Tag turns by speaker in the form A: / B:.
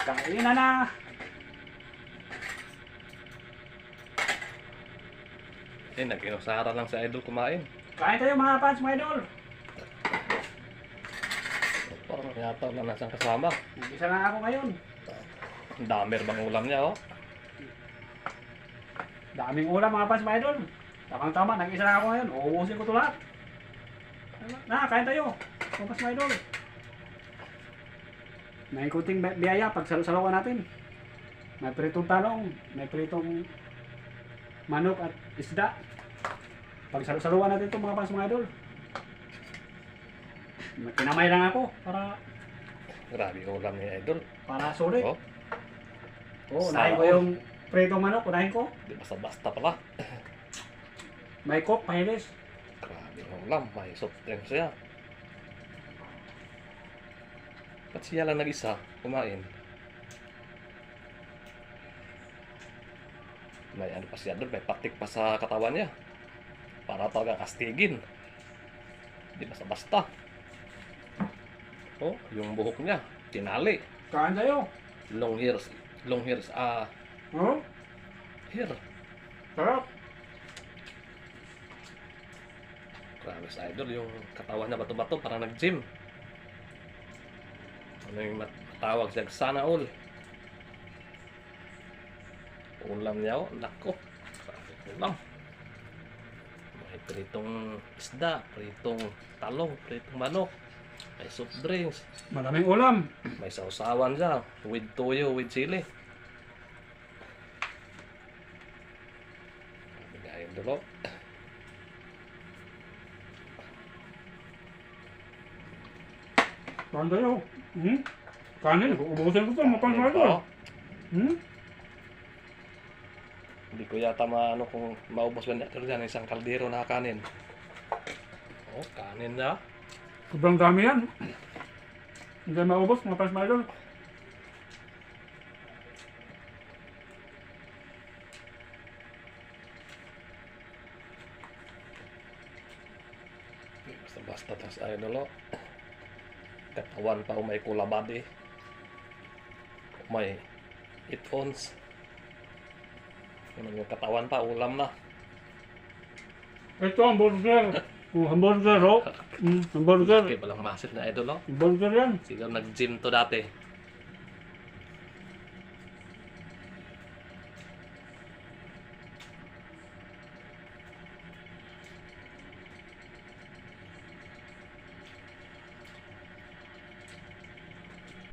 A: Kain na.
B: Nag-inusara lang sa idol kumain.
A: Kain tayo mga fans, mga idol.
B: Parang yata na nasang kasama.
A: Isa na ako ngayon.
B: Ang dami bang ulam niya, oh.
A: Daming ulam mga fans, mga idol. Tamang-tama, nag-isa na ako ngayon. Uubusin ko ito lahat. Na, kain tayo. Mga fans, mga idol. May kunting biyaya pag salusaluan natin. May pritong talong, may pritong manok at isda. Pag salusaluan natin ito mga fans, mga idol. Kinamay lang ako para
B: Grabe yung ulam ni idol.
A: sulit.
B: Oh,
A: Oo, unahin ko yung pritong manok, unahin ko.
B: di basta-basta pala.
A: May coke, pahilis.
B: Grabe yung ulam. May soft drinks siya. Ba't siya lang nag-isa kumain? May ano pa siya doon, may patik pa sa katawan niya. Para talagang astigin. Di basta-basta. Oh, yung buhok niya, tinali.
A: Kain tayo.
B: Long hairs,
A: Oh,
B: hair.
A: sarap.
B: Grabe sa idol, yung katawan niya bato-bato, parang nag-gym. Ano yung matawag siya, sana all. Ulam niya, oh, nako. Grabe ulam. May pritong isda, pritong talong, pritong manok. May soft drinks.
A: Maraming ulam.
B: May sausawan siya, with toyo, with chili. Bigayin dulo.
A: Kain tayo. Kanin, ubusin ko ito. Mapang sa ito.
B: Hindi ko yata maano kung maubos ba natin dyan isang kaldero na kanin. Oh, kanin na.
A: Sobrang dami yan. Hindi maubos, mga fans, mga idol.
B: Basta-basta tas idol, oh. Katawan pa may kulabad eh. May headphones. Ano yung katawan pa, ulam na.
A: Ito, hamburger. Hamburger, oh. Hamburger.
B: Okay, palang masit na idol, oh.
A: Hamburger yan.
B: Siguro nag-gym to dati.